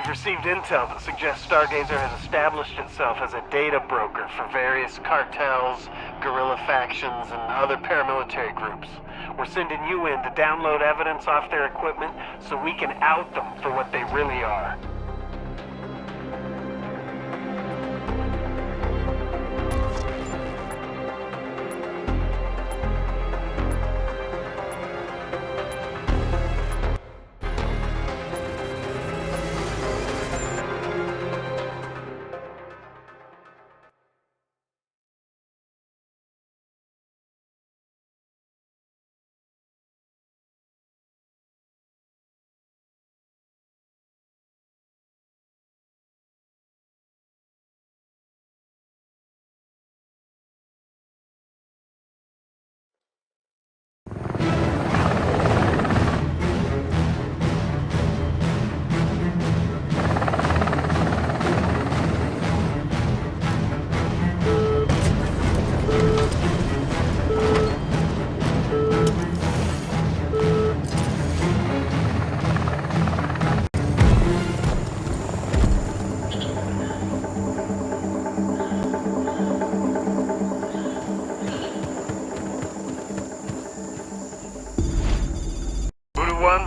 We've received intel that suggests Stargazer has established itself as a data broker for various cartels, guerrilla factions, and other paramilitary groups. We're sending you in to download evidence off their equipment so we can out them for what they really are.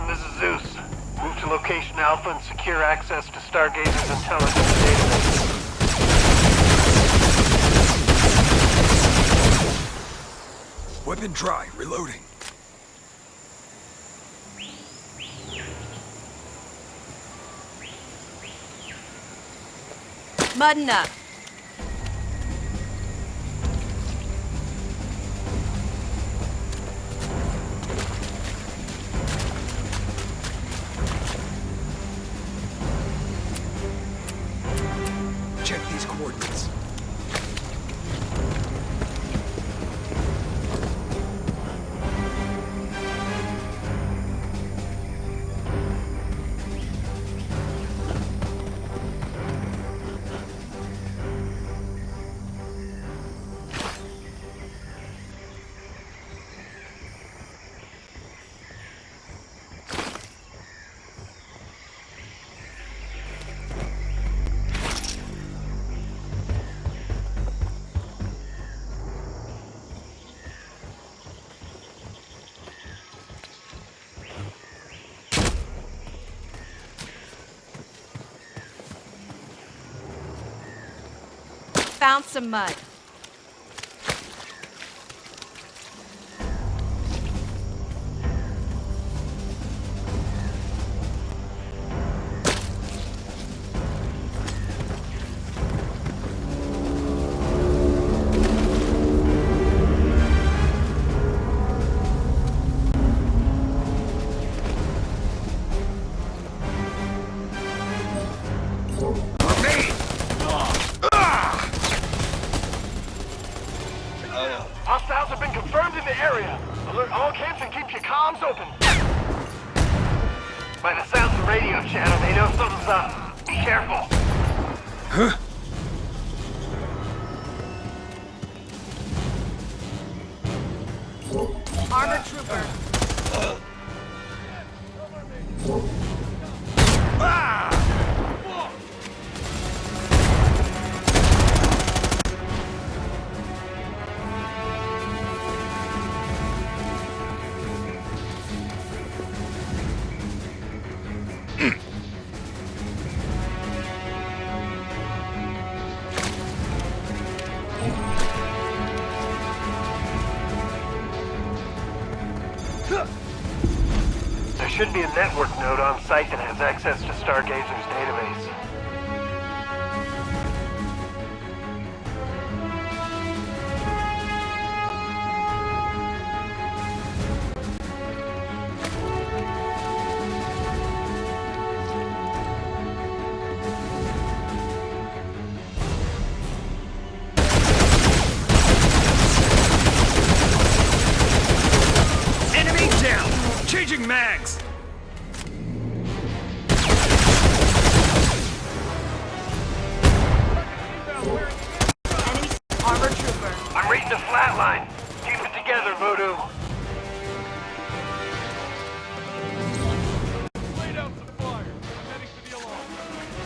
This is Zeus. Move to Location Alpha and secure access to Stargazer's intelligence database. Weapon dry. Reloading. Muddin' up. Check these coordinates. Found some mud. Hostiles have been confirmed in the area. Alert all camps and keep your comms open. By the sounds of radio chatter, they know something's up. Be careful. Huh? Armored trooper. There should be a network node on site that has access to Stargazer's database. Enemy down! Changing mags! Enemy armored trooper. I'm reading the flatline. Keep it together, Voodoo. Laid out some fire. I'm heading for the alarm.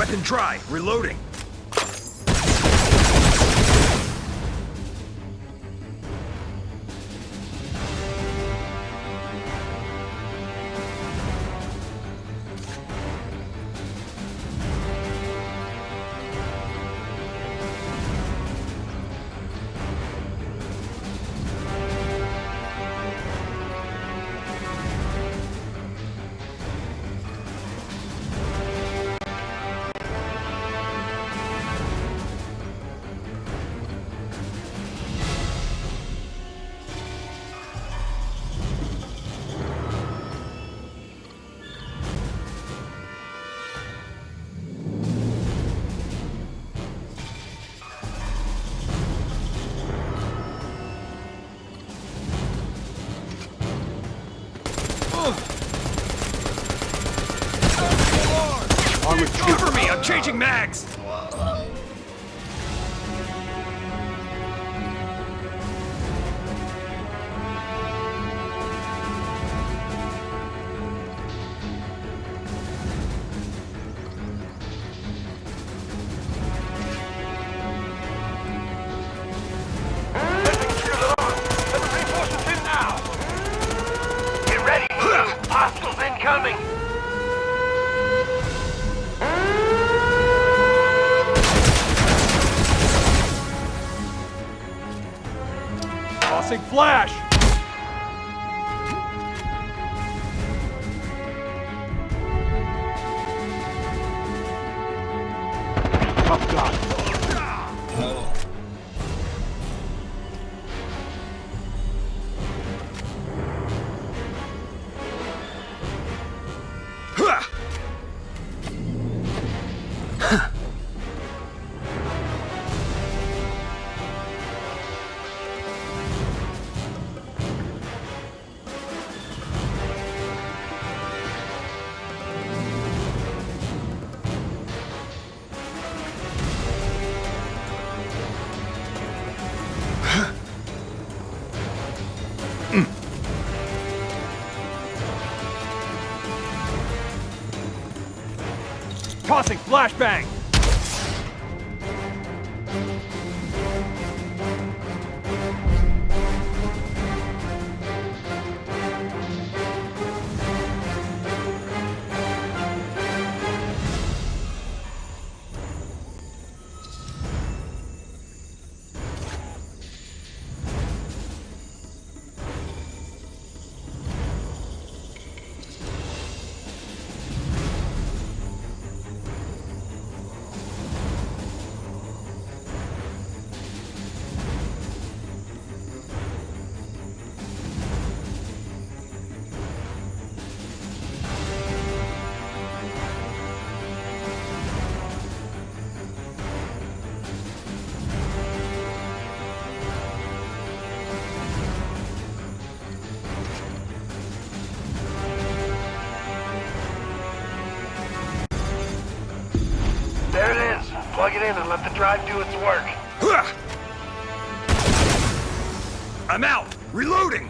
Weapon dry. Reloading. Cover me! I'm changing mags! Get ready! Hostiles incoming! Tossing flash! Tough God. Tossing flashbang! There it is. Plug it in and let the drive do its work. I'm out! Reloading!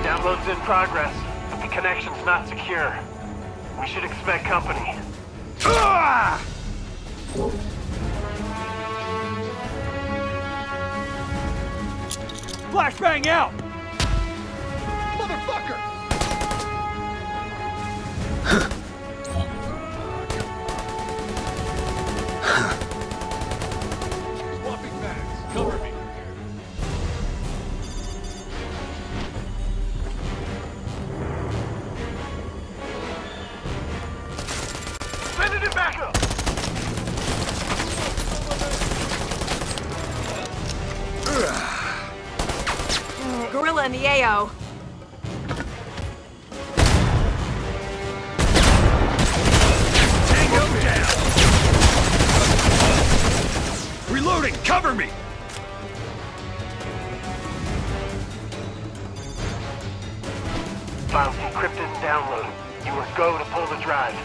Download's in progress, but the connection's not secure. We should expect company. Ah! Flashbang out! Motherfucker! Swapping bags. Cover me. Hostile in the AO. Tango down! Reloading! Cover me! Files decrypted and downloaded. You are go to pull the drive.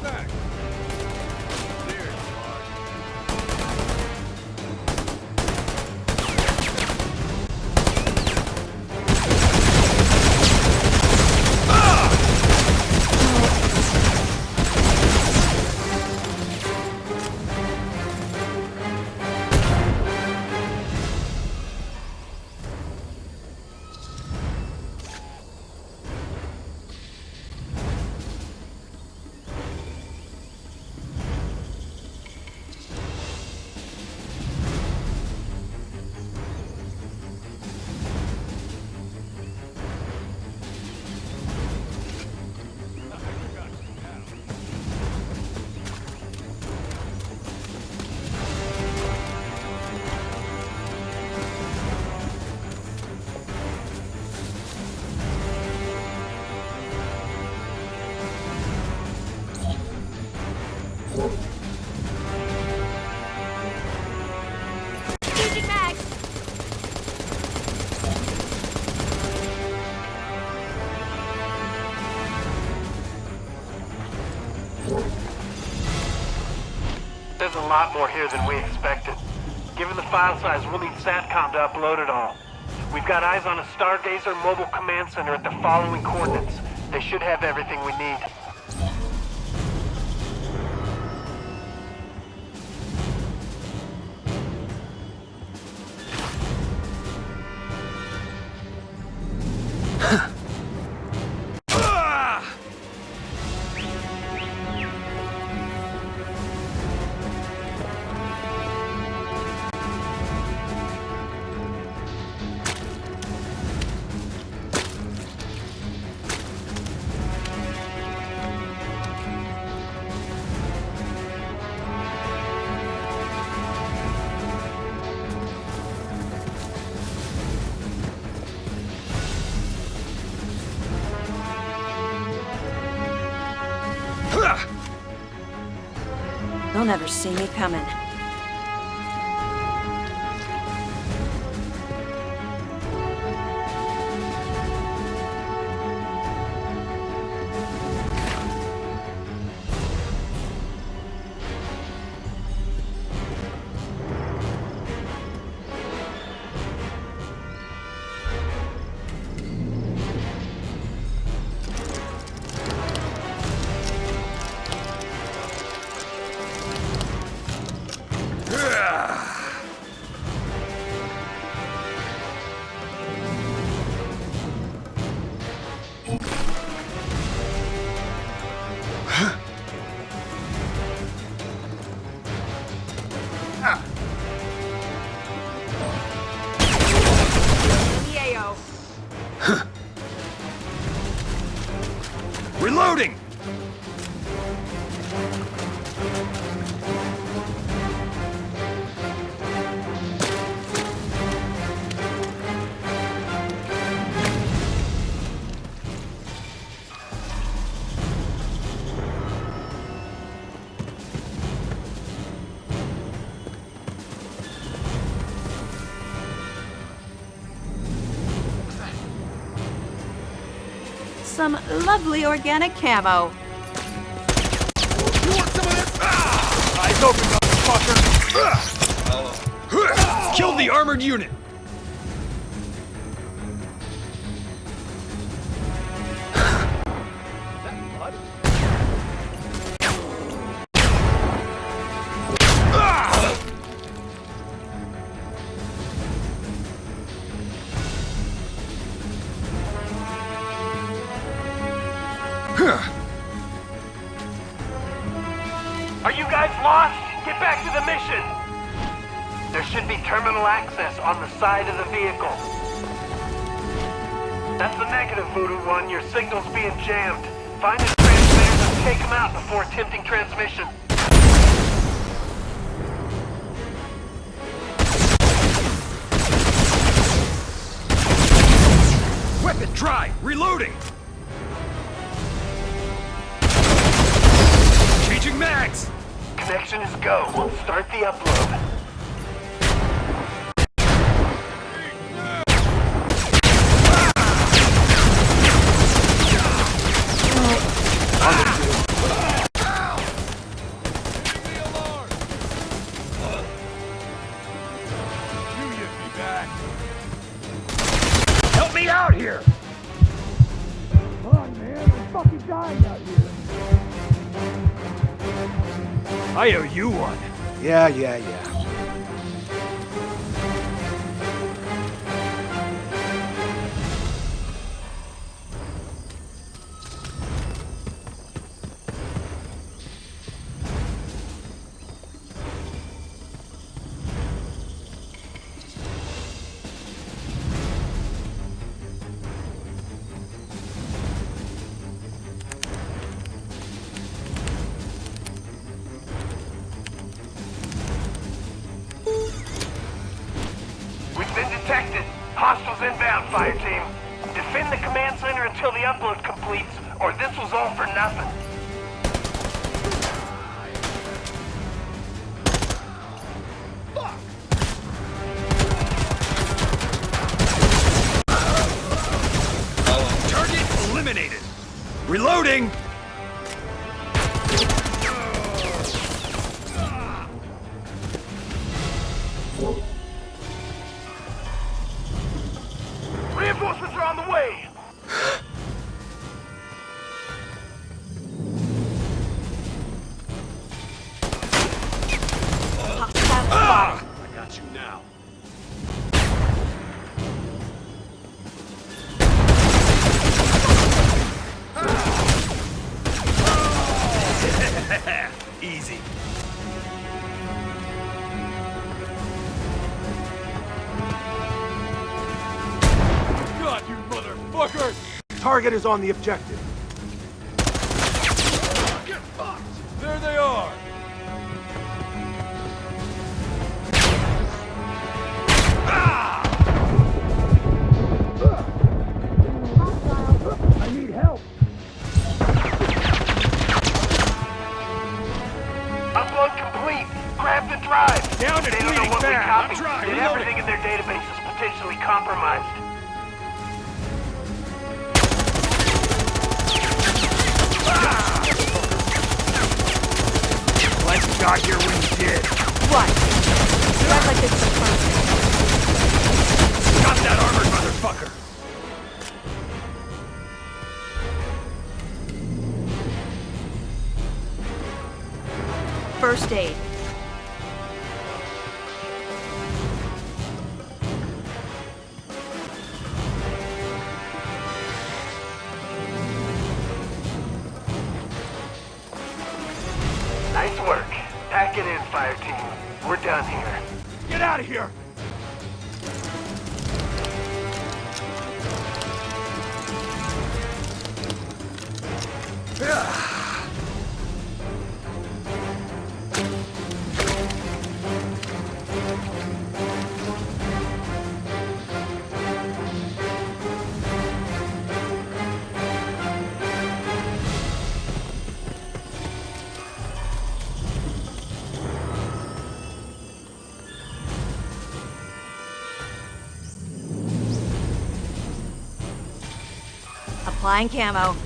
Back. Clear. Changing mags. There's a lot more here than we expected. Given the file size, we'll need SATCOM to upload it all. We've got eyes on a Stargazer mobile command center at the following coordinates. They should have everything we need. They'll never see me coming. Reloading! Some lovely organic camo. You want some of this? Ah! Eyes open, motherfucker! Third unit. Are you guys lost? Get back to the mission! There should be terminal access on the side of the vehicle. That's the negative, Voodoo 1. Your signal's being jammed. Find the transmitters and take them out before attempting transmission. Weapon dry! Reloading! Changing mags! Connection is go. Start the upload. Help me out here! Come on, man. I'm fucking dying out here. I owe you one. Yeah. We've been detected. Hostiles inbound, fire team. Defend the command center until the upload completes, or this was all for nothing. Target eliminated. Reloading! Reinforcements are on the way! I got you now. Easy. God, you motherfucker! Target is on the objective. Get fucked! There they are! I need help. Upload complete. Grab the drive. Down and They don't know bleeding what we fast. copied, I'm trying. and Reloading. everything in their database is potentially compromised. Glad you got here when you did. What? You act like it's surprising. Got that armored motherfucker! First aid. Nice work. Pack it in, fire team. We're done here. Get out of here! Applying camo.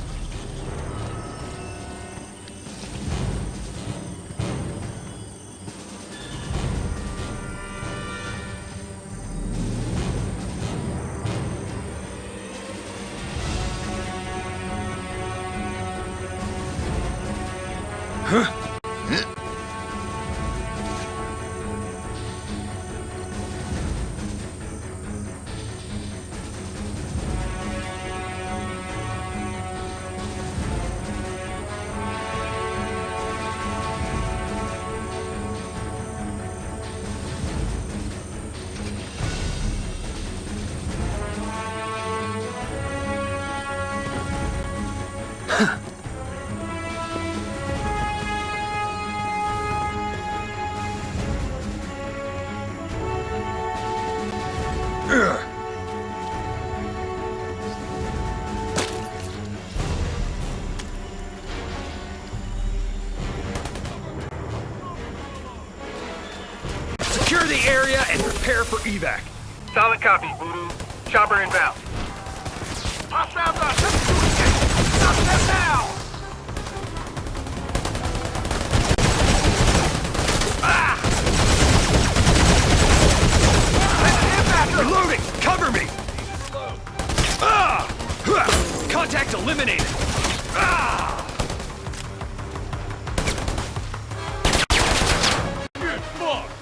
Secure the area and prepare for evac. Solid copy, Voodoo. Chopper inbound. Hostiles are shooting! Stop them now! Reloading! Cover me! Contact eliminated! Get fucked!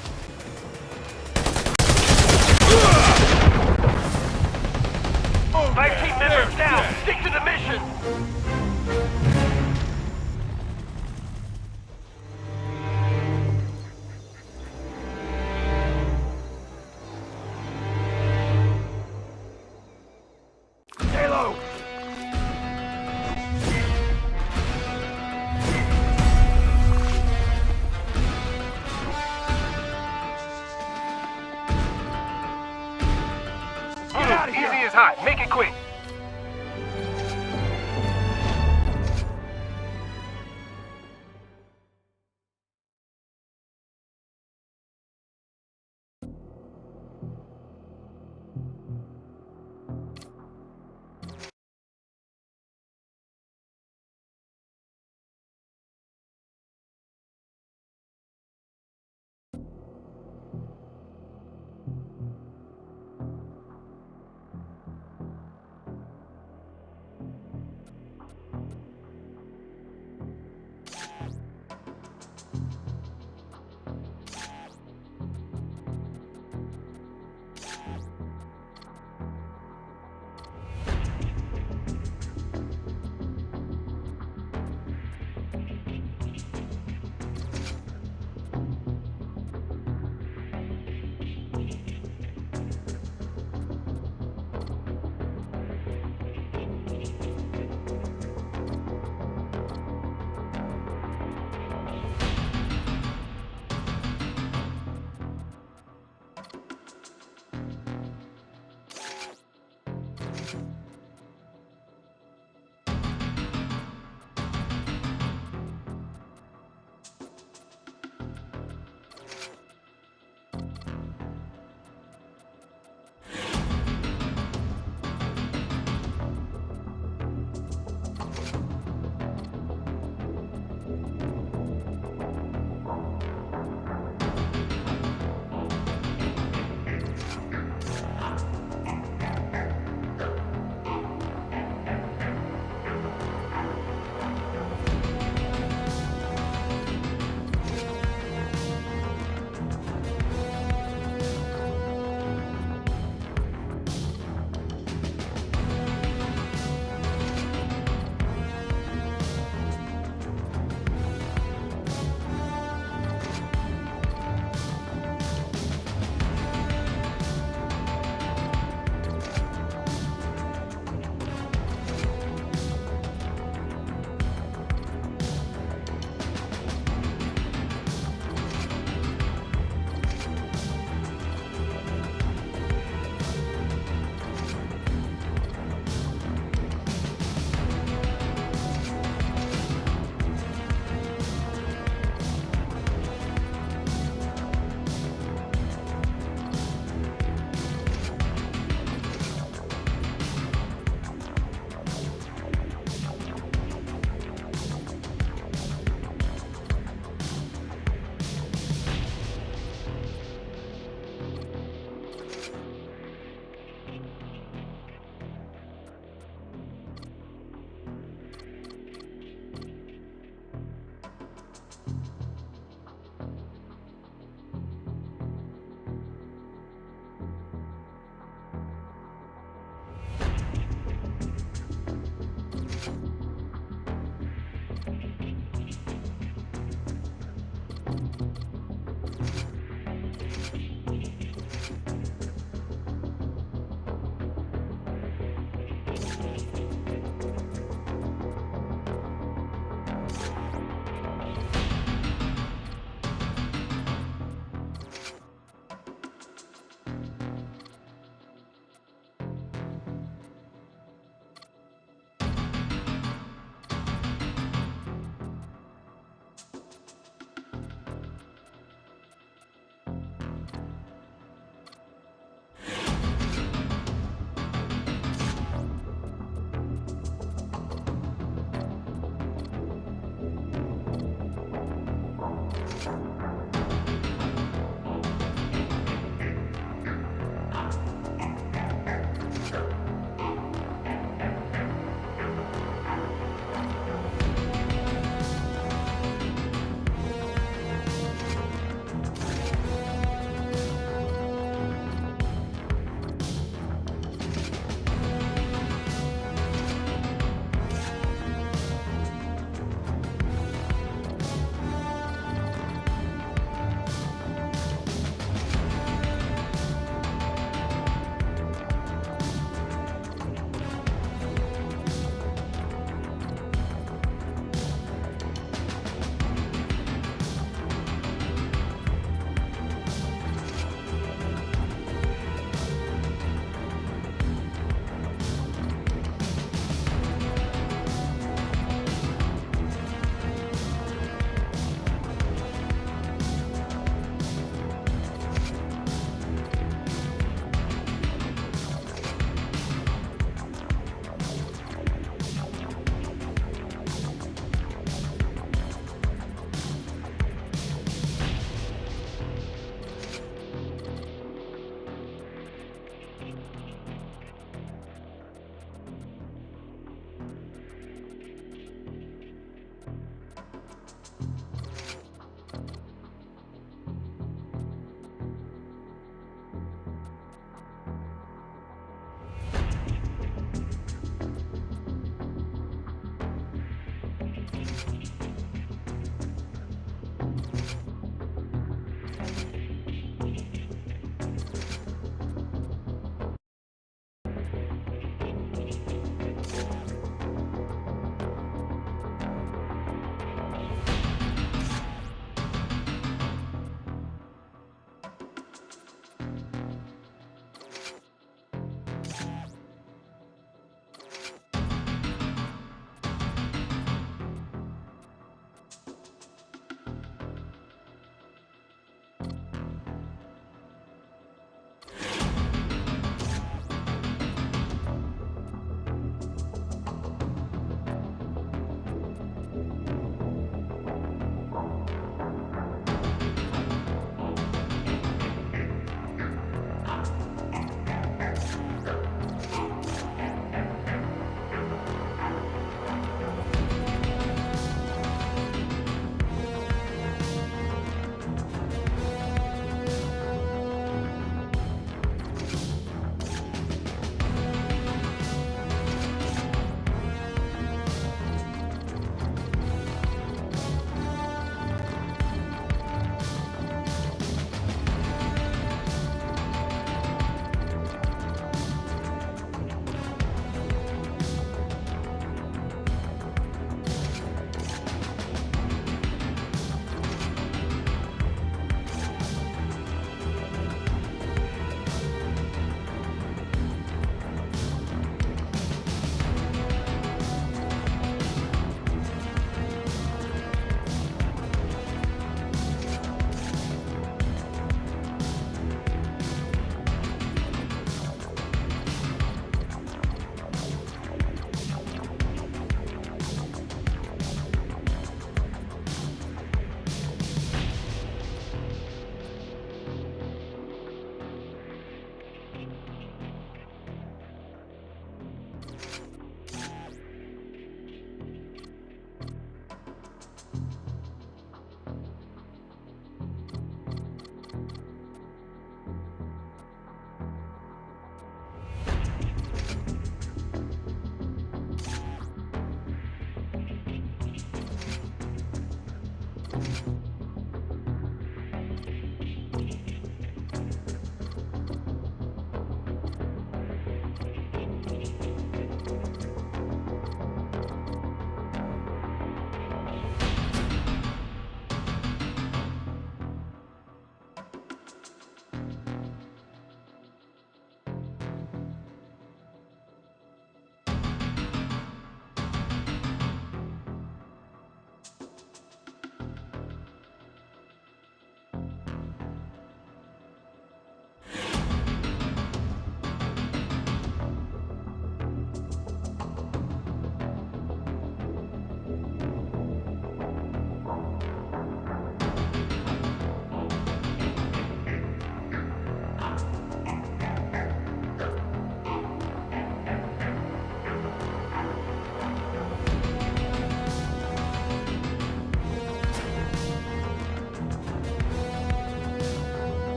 5 team members down. Stick to the mission. Stay low! Voodoo, easy as hot. Make it quick.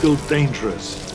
still dangerous.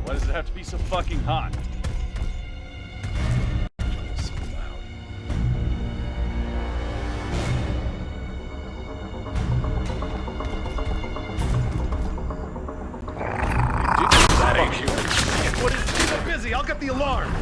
Why does it have to be so fucking hot? So loud. That ain't you. Shit, what is it? Keep it busy. I'll get the alarm.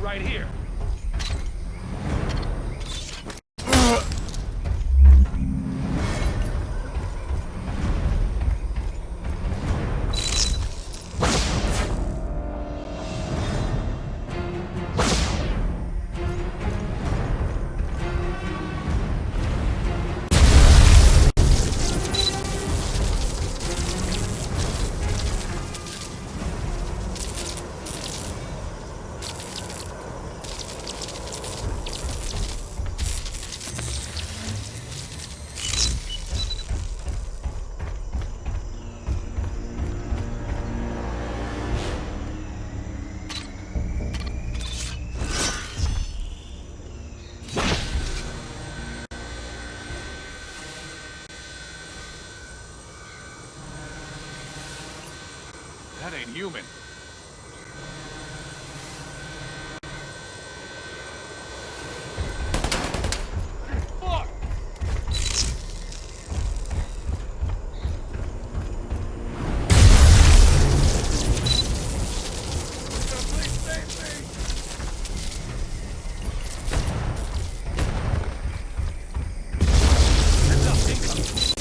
right here. That ain't human. Fuck! Please save me! Heads up, incoming!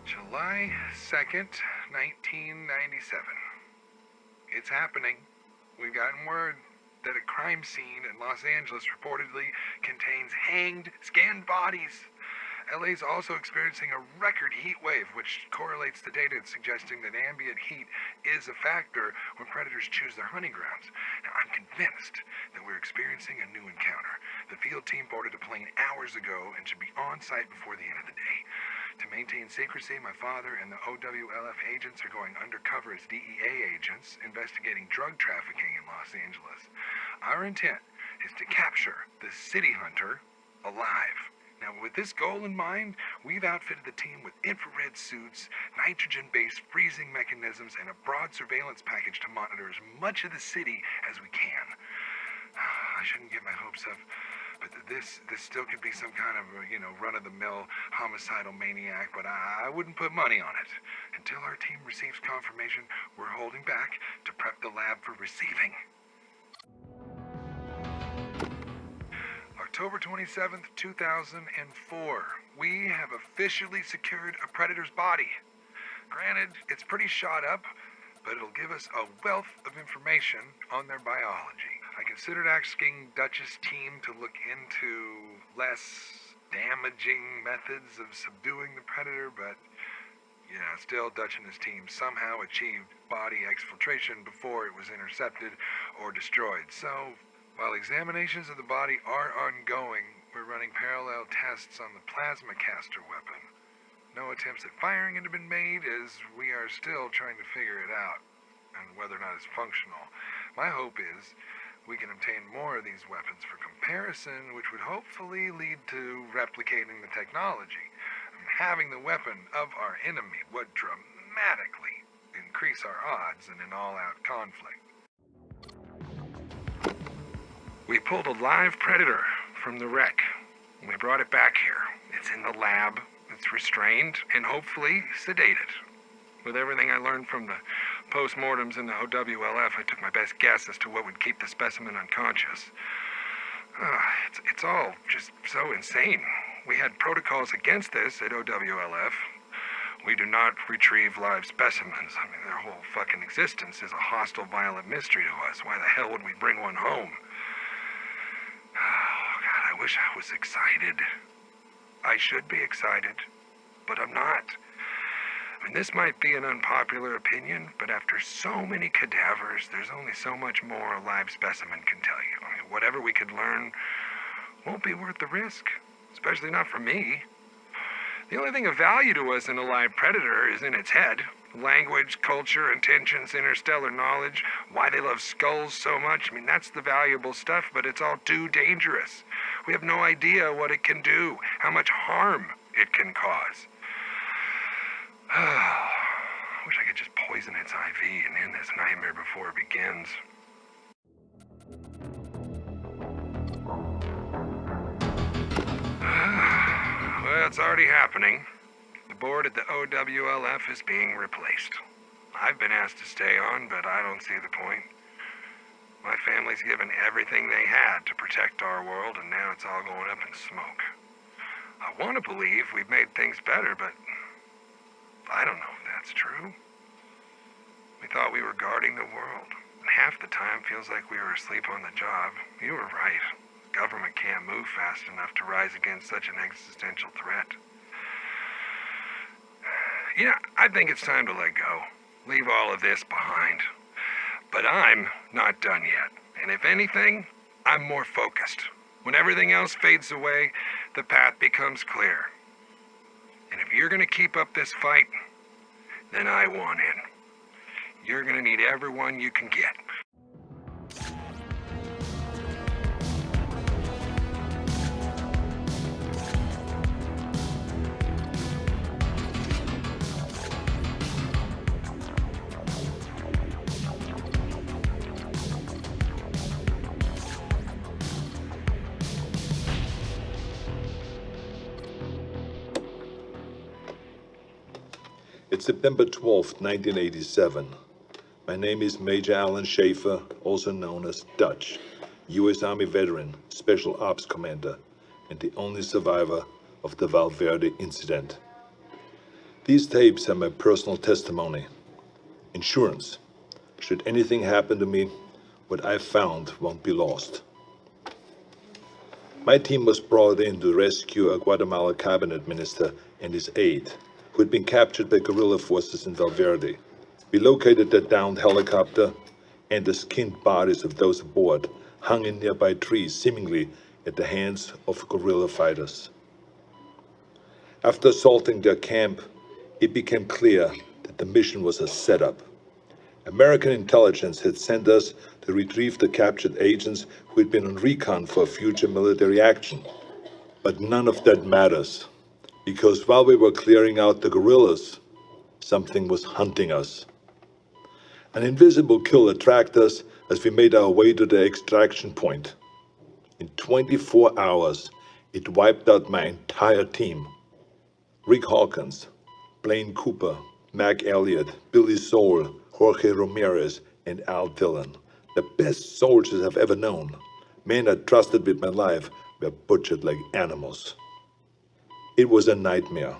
July 2nd, 1997. It's happening. We've gotten word that a crime scene in Los Angeles reportedly contains hanged, scanned bodies. LA's also experiencing a record heat wave, which correlates the data suggesting that ambient heat is a factor when predators choose their hunting grounds. Now, I'm convinced that we're experiencing a new encounter. The field team boarded a plane hours ago and should be on site before the end of the day. To maintain secrecy, my father and the OWLF agents are going undercover as DEA agents investigating drug trafficking in Los Angeles. Our intent is to capture the city hunter alive. Now, with this goal in mind, we've outfitted the team with infrared suits, nitrogen-based freezing mechanisms, and a broad surveillance package to monitor as much of the city as we can. I shouldn't get my hopes up, but this still could be some kind of, run-of-the-mill homicidal maniac, but I wouldn't put money on it. Until our team receives confirmation, we're holding back to prep the lab for receiving. October 27th, 2004. We have officially secured a predator's body. Granted, it's pretty shot up, but it'll give us a wealth of information on their biology. I considered asking Dutch's team to look into less damaging methods of subduing the predator, but still Dutch and his team somehow achieved body exfiltration before it was intercepted or destroyed. So, while examinations of the body are ongoing, we're running parallel tests on the plasma caster weapon. No attempts at firing have been made, as we are still trying to figure it out, and whether or not it's functional. My hope is we can obtain more of these weapons for comparison, which would hopefully lead to replicating the technology. Having the weapon of our enemy would dramatically increase our odds in an all-out conflict. We pulled a live predator from the wreck. We brought it back here. It's in the lab. It's restrained and hopefully sedated. With everything I learned from the post-mortems in the OWLF, I took my best guess as to what would keep the specimen unconscious. It's all just so insane. We had protocols against this at OWLF. We do not retrieve live specimens. I mean, their whole fucking existence is a hostile, violent mystery to us. Why the hell would we bring one home? Oh, God, I wish I was excited. I should be excited, but I'm not. I mean, this might be an unpopular opinion, but after so many cadavers, there's only so much more a live specimen can tell you. I mean, whatever we could learn won't be worth the risk, especially not for me. The only thing of value to us in a live predator is in its head. Language, culture, intentions, interstellar knowledge, why they love skulls so much. I mean, that's the valuable stuff, but it's all too dangerous. We have no idea what it can do, how much harm it can cause. I wish I could just poison its IV and end this nightmare before it begins. Well, it's already happening. The board at the OWLF is being replaced. I've been asked to stay on, but I don't see the point. My family's given everything they had to protect our world, and now it's all going up in smoke. I want to believe we've made things better, but I don't know if that's true. We thought we were guarding the world, and half the time feels like we were asleep on the job. You were right. Government can't move fast enough to rise against such an existential threat. I think it's time to let go. Leave all of this behind. But I'm not done yet. And if anything, I'm more focused. When everything else fades away, the path becomes clear. And if you're gonna keep up this fight, then I want in. You're gonna need everyone you can get. It's September 12th, 1987. My name is Major Alan Schaefer, also known as Dutch, U.S. Army veteran, Special Ops Commander, and the only survivor of the Valverde incident. These tapes are my personal testimony. Insurance. Should anything happen to me, what I found won't be lost. My team was brought in to rescue a Guatemala cabinet minister and his aide, who had been captured by guerrilla forces in Valverde. We located the downed helicopter, and the skinned bodies of those aboard hung in nearby trees, seemingly at the hands of guerrilla fighters. After assaulting their camp, it became clear that the mission was a setup. American intelligence had sent us to retrieve the captured agents who had been on recon for future military action. But none of that matters, because while we were clearing out the guerrillas, something was hunting us. An invisible killer tracked us as we made our way to the extraction point. In 24 hours, it wiped out my entire team. Rick Hawkins, Blaine Cooper, Mac Elliott, Billy Soul, Jorge Ramirez, and Al Dillon, the best soldiers I've ever known. Men I trusted with my life were butchered like animals. It was a nightmare.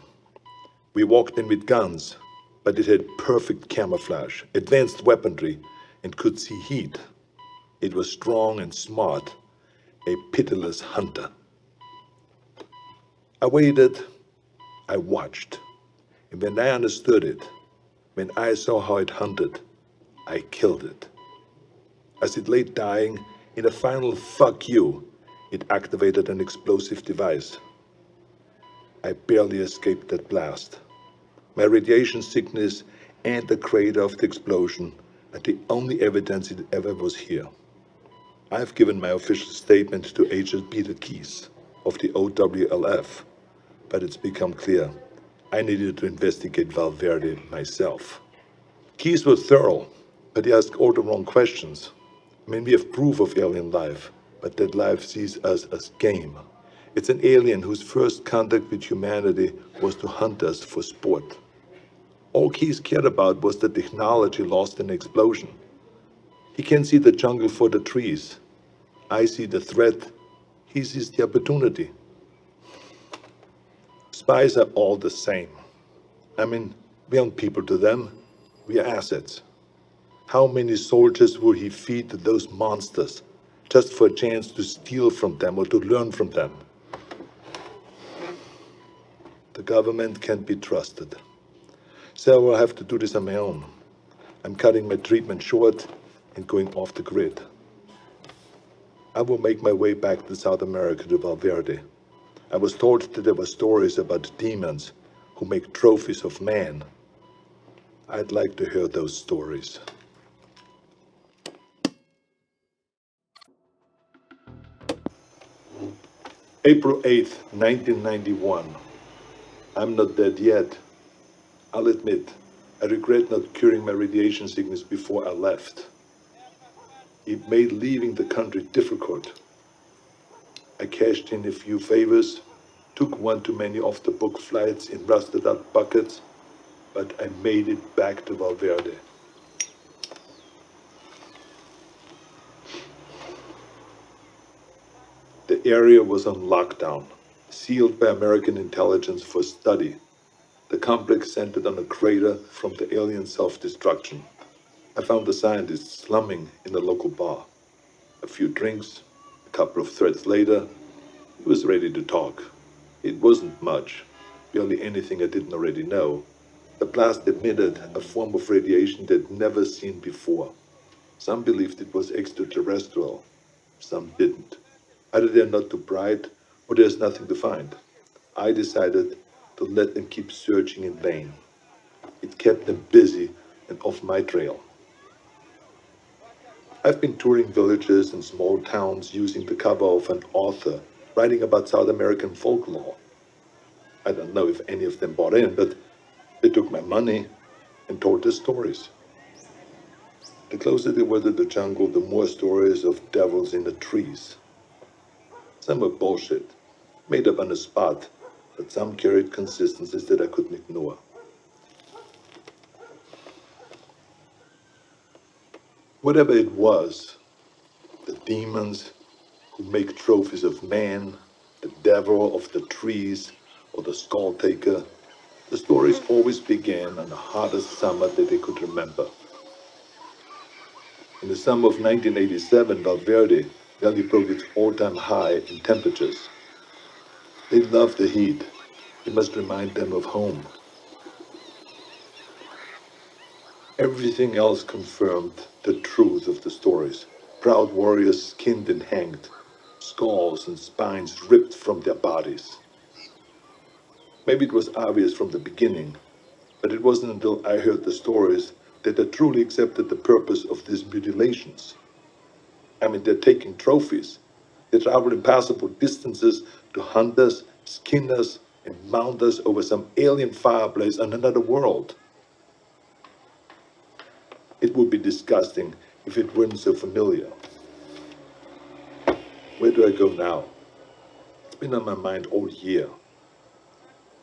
We walked in with guns, but it had perfect camouflage, advanced weaponry, and could see heat. It was strong and smart, a pitiless hunter. I waited, I watched, and when I understood it, when I saw how it hunted, I killed it. As it lay dying, in a final fuck you, it activated an explosive device. I barely escaped that blast. My radiation sickness and the crater of the explosion are the only evidence it ever was here. I've given my official statement to Agent Peter Keyes of the OWLF, but it's become clear I needed to investigate Valverde myself. Keyes was thorough, but he asked all the wrong questions. I mean, we have proof of alien life, but that life sees us as game. It's an alien whose first contact with humanity was to hunt us for sport. All Keyes cared about was the technology lost in the explosion. He can see the jungle for the trees. I see the threat. He sees the opportunity. Spies are all the same. I mean, we aren't people to them. We are assets. How many soldiers would he feed to those monsters just for a chance to steal from them or to learn from them? The government can't be trusted. So I will have to do this on my own. I'm cutting my treatment short and going off the grid. I will make my way back to South America to Valverde. I was told that there were stories about demons who make trophies of man. I'd like to hear those stories. April 8th, 1991. I'm not dead yet. I'll admit, I regret not curing my radiation sickness before I left. It made leaving the country difficult. I cashed in a few favors, took one too many off-the-book flights in rusted-out buckets, but I made it back to Valverde. The area was on lockdown, sealed by American intelligence for study. The complex centered on a crater from the alien self-destruction. I found the scientist slumming in a local bar. A few drinks, a couple of threads later, he was ready to talk. It wasn't much, barely anything I didn't already know. The blast emitted a form of radiation they'd never seen before. Some believed it was extraterrestrial, some didn't. Either they're not too bright, or there's nothing to find. I decided to let them keep searching in vain. It kept them busy and off my trail. I've been touring villages and small towns using the cover of an author writing about South American folklore. I don't know if any of them bought in, but they took my money and told their stories. The closer they were to the jungle, the more stories of devils in the trees. Some were bullshit, made up on the spot, but some carried consistencies that I couldn't ignore. Whatever it was, the demons who make trophies of man, the devil of the trees, or the skull taker, The stories always began on the hottest summer that they could remember. In the summer of 1987, Valverde Valley broke its all-time high in temperatures. They love the heat. It must remind them of home. Everything else confirmed the truth of the stories. Proud warriors skinned and hanged, skulls and spines ripped from their bodies. Maybe it was obvious from the beginning, but it wasn't until I heard the stories that I truly accepted the purpose of these mutilations. I mean, they're taking trophies. They travel impassable distances to hunt us, skin us, and mount us over some alien fireplace on another world. It would be disgusting if it weren't so familiar. Where do I go now? It's been on my mind all year.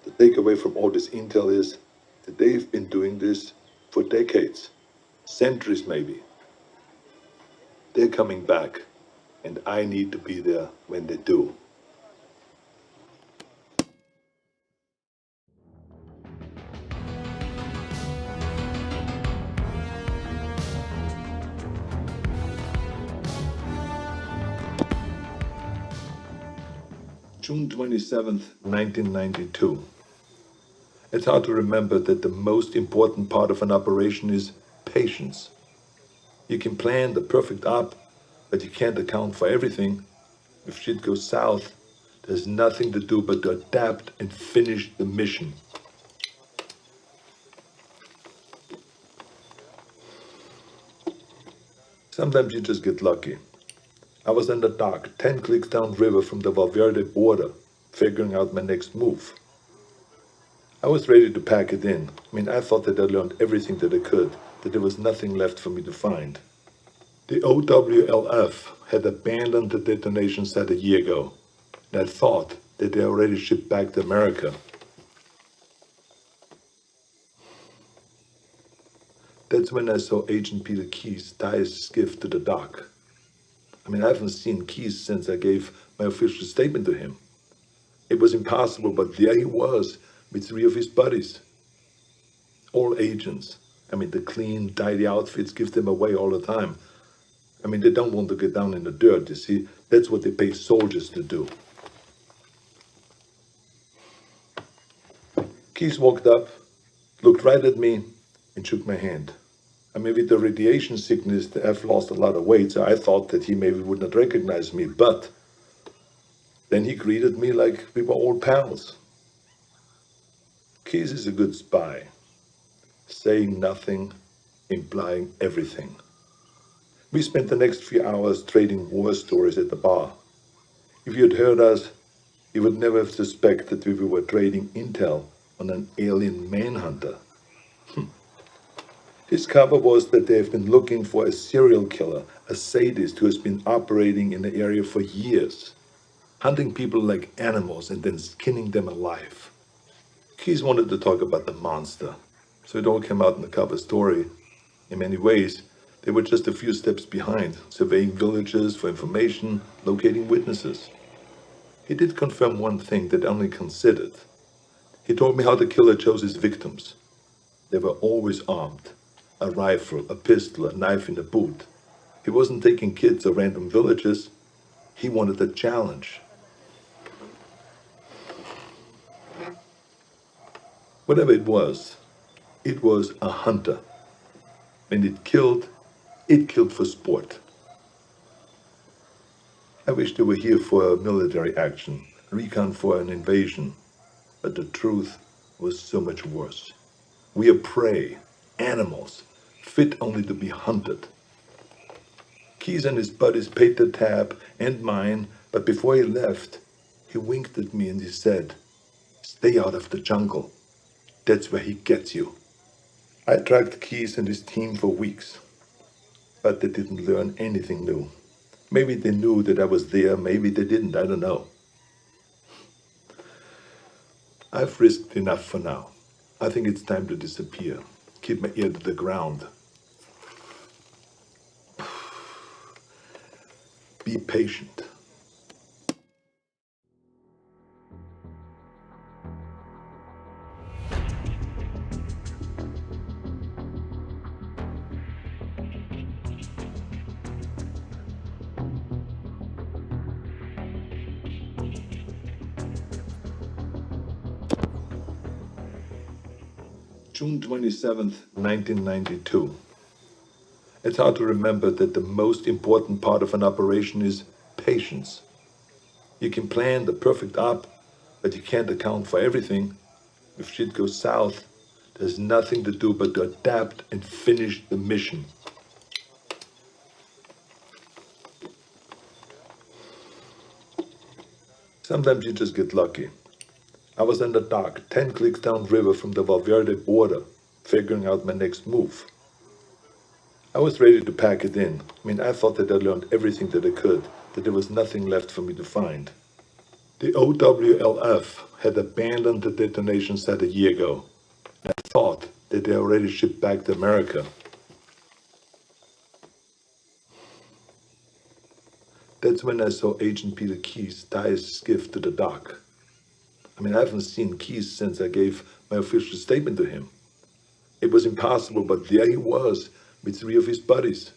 The takeaway from all this intel is that they've been doing this for decades, centuries maybe. They're coming back, and I need to be there when they do. June 27th, 1992. It's hard to remember that the most important part of an operation is patience. You can plan the perfect op, but you can't account for everything. If shit goes south, there's nothing to do but to adapt and finish the mission. Sometimes you just get lucky. I was in the dock, 10 clicks downriver from the Valverde border, figuring out my next move. I was ready to pack it in. I mean, I thought that I learned everything that I could, that there was nothing left for me to find. The OWLF had abandoned the detonation site a year ago, and I thought that they already shipped back to America. That's when I saw Agent Peter Keyes tie his skiff to the dock. I mean, I haven't seen Keyes since I gave my official statement to him. It was impossible, but there he was with 3 of his buddies. All agents. I mean, the clean, tidy outfits give them away all the time. I mean, they don't want to get down in the dirt, you see. That's what they pay soldiers to do. Keyes walked up, looked right at me, and shook my hand. I mean, with the radiation sickness, I've lost a lot of weight, so I thought that he maybe would not recognize me, but then he greeted me like we were old pals. Keyes is a good spy, saying nothing, implying everything. We spent the next few hours trading war stories at the bar. If you'd heard us, you would never have suspected that we were trading intel on an alien manhunter. His cover was that they have been looking for a serial killer, a sadist who has been operating in the area for years, hunting people like animals and then skinning them alive. Keyes wanted to talk about the monster, so it all came out in the cover story. In many ways, they were just a few steps behind, surveying villages for information, locating witnesses. He did confirm one thing that I only considered. He told me how the killer chose his victims. They were always armed. A rifle, a pistol, a knife in the boot. He wasn't taking kids or random villages. He wanted a challenge. Whatever it was a hunter. When it killed for sport. I wish they were here for a military action, recon for an invasion, but the truth was so much worse. We are prey, animals, fit only to be hunted. Keyes and his buddies paid the tab and mine, but before he left, he winked at me and he said, "Stay out of the jungle. That's where he gets you." I tracked Keyes and his team for weeks, but they didn't learn anything new. Maybe they knew that I was there, maybe they didn't, I don't know. I've risked enough for now. I think it's time to disappear. Keep my ear to the ground. Be patient. June 27th, 1992. It's hard to remember that the most important part of an operation is patience. You can plan the perfect op, but you can't account for everything. If shit goes south, there's nothing to do but to adapt and finish the mission. Sometimes you just get lucky. I was in the dock, 10 clicks downriver from the Valverde border, figuring out my next move. I was ready to pack it in. I thought that I learned everything that I could, that there was nothing left for me to find. The OWLF had abandoned the detonation site a year ago. I thought that they already shipped back to America. That's when I saw Agent Peter Keyes tie his skiff to the dock. I haven't seen Keyes since I gave my official statement to him. It was impossible, but there he was, with 3 of his buddies.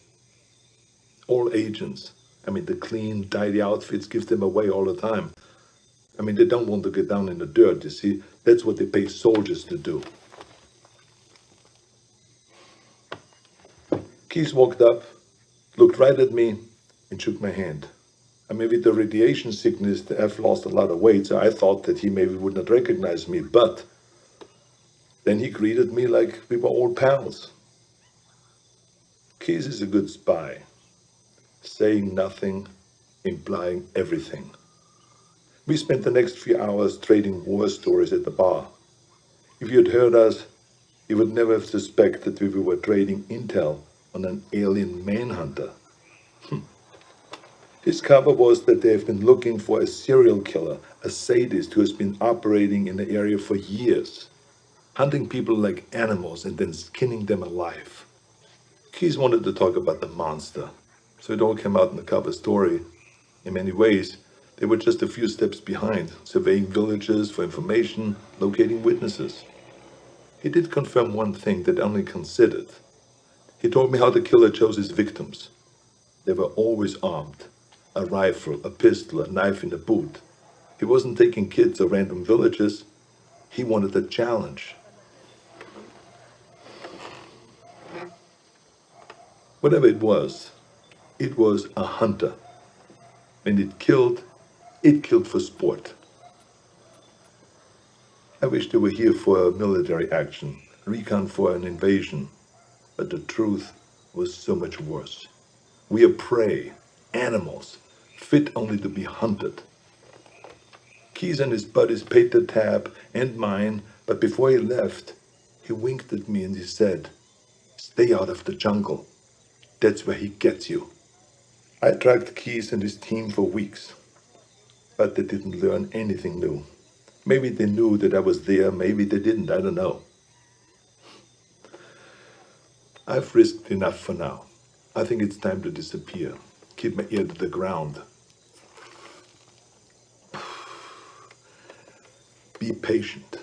All agents. The clean, tidy outfits give them away all the time. They don't want to get down in the dirt, you see. That's what they pay soldiers to do. Keyes walked up, looked right at me, and shook my hand. With the radiation sickness, I've lost a lot of weight, so I thought that he maybe would not recognize me, but then he greeted me like we were old pals. Keyes is a good spy, saying nothing, implying everything. We spent the next few hours trading war stories at the bar. If you had heard us, you would never have suspected that we were trading intel on an alien manhunter. His cover was that they have been looking for a serial killer, a sadist who has been operating in the area for years, hunting people like animals and then skinning them alive. Keyes wanted to talk about the monster, so it all came out in the cover story. In many ways, they were just a few steps behind, surveying villages for information, locating witnesses. He did confirm one thing that I only considered. He told me how the killer chose his victims. They were always armed. A rifle, a pistol, a knife in the boot. He wasn't taking kids or random villages. He wanted a challenge. Whatever it was a hunter. When it killed for sport. I wish they were here for a military action, recon for an invasion. But the truth was so much worse. We are prey, animals, fit only to be hunted. Keyes and his buddies paid the tab and mine, but before he left, he winked at me and he said, "Stay out of the jungle. That's where he gets you." I tracked Keyes and his team for weeks, but they didn't learn anything new. Maybe they knew that I was there, maybe they didn't, I don't know. I've risked enough for now. I think it's time to disappear. Keep my ear to the ground. Be patient.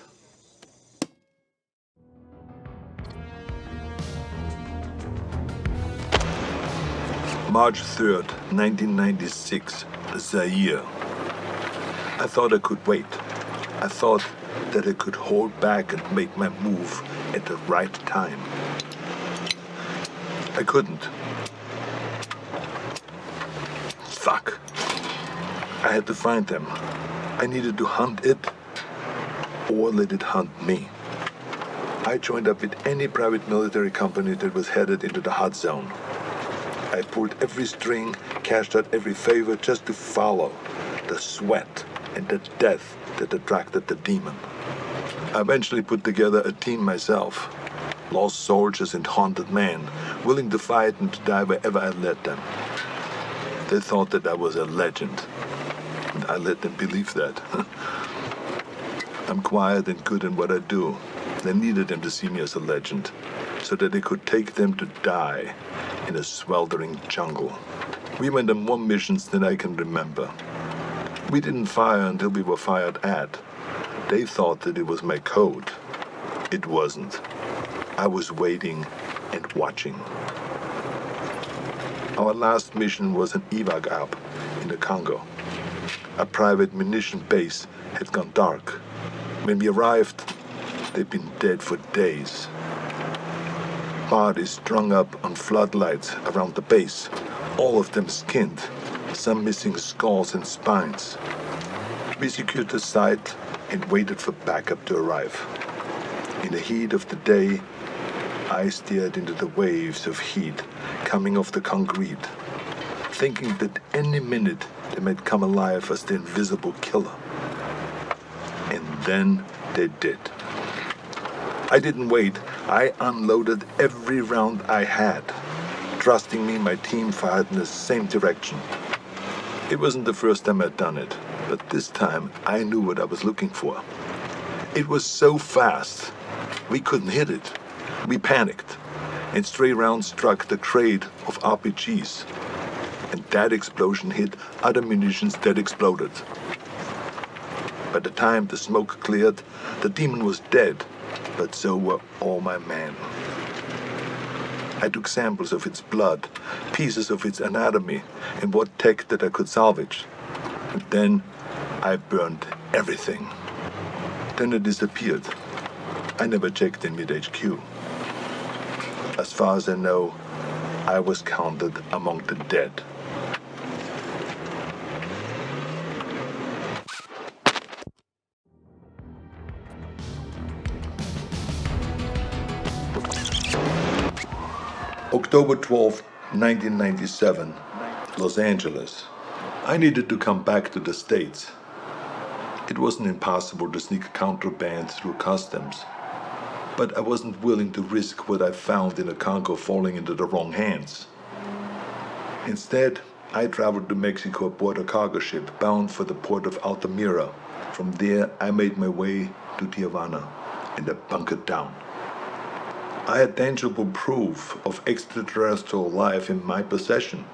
March 3rd, 1996, Zaire. I thought I could wait. I thought that I could hold back and make my move at the right time. I couldn't. Fuck. I had to find them. I needed to hunt it or let it hunt me. I joined up with any private military company that was headed into the hot zone. I pulled every string, cashed out every favor just to follow the sweat and the death that attracted the demon. I eventually put together a team myself. Lost soldiers and haunted men, willing to fight and to die wherever I led them. They thought that I was a legend, and I let them believe that. I'm quiet and good in what I do. They needed them to see me as a legend, so that they could take them to die in a sweltering jungle. We went on more missions than I can remember. We didn't fire until we were fired at. They thought that it was my code. It wasn't. I was waiting and watching. Our last mission was an evac op in the Congo. A private munition base had gone dark. When we arrived, they'd been dead for days. Bodies strung up on floodlights around the base, all of them skinned, some missing skulls and spines. We secured the site and waited for backup to arrive. In the heat of the day, I stared into the waves of heat coming off the concrete, thinking that any minute they might come alive as the invisible killer. And then they did. I didn't wait. I unloaded every round I had. Trusting me, my team fired in the same direction. It wasn't the first time I'd done it, but this time I knew what I was looking for. It was so fast, we couldn't hit it. We panicked, and stray rounds struck the crate of RPGs. And that explosion hit other munitions that exploded. By the time the smoke cleared, the demon was dead, but so were all my men. I took samples of its blood, pieces of its anatomy, and what tech that I could salvage. And then I burned everything. Then it disappeared. I never checked in mid-HQ. As far as I know, I was counted among the dead. October 12, 1997, Los Angeles. I needed to come back to the States. It wasn't impossible to sneak contraband through customs, but I wasn't willing to risk what I found in a cargo falling into the wrong hands. Instead, I traveled to Mexico aboard a cargo ship bound for the port of Altamira. From there, I made my way to Tijuana, and I bunkered down. I had tangible proof of extraterrestrial life in my possession,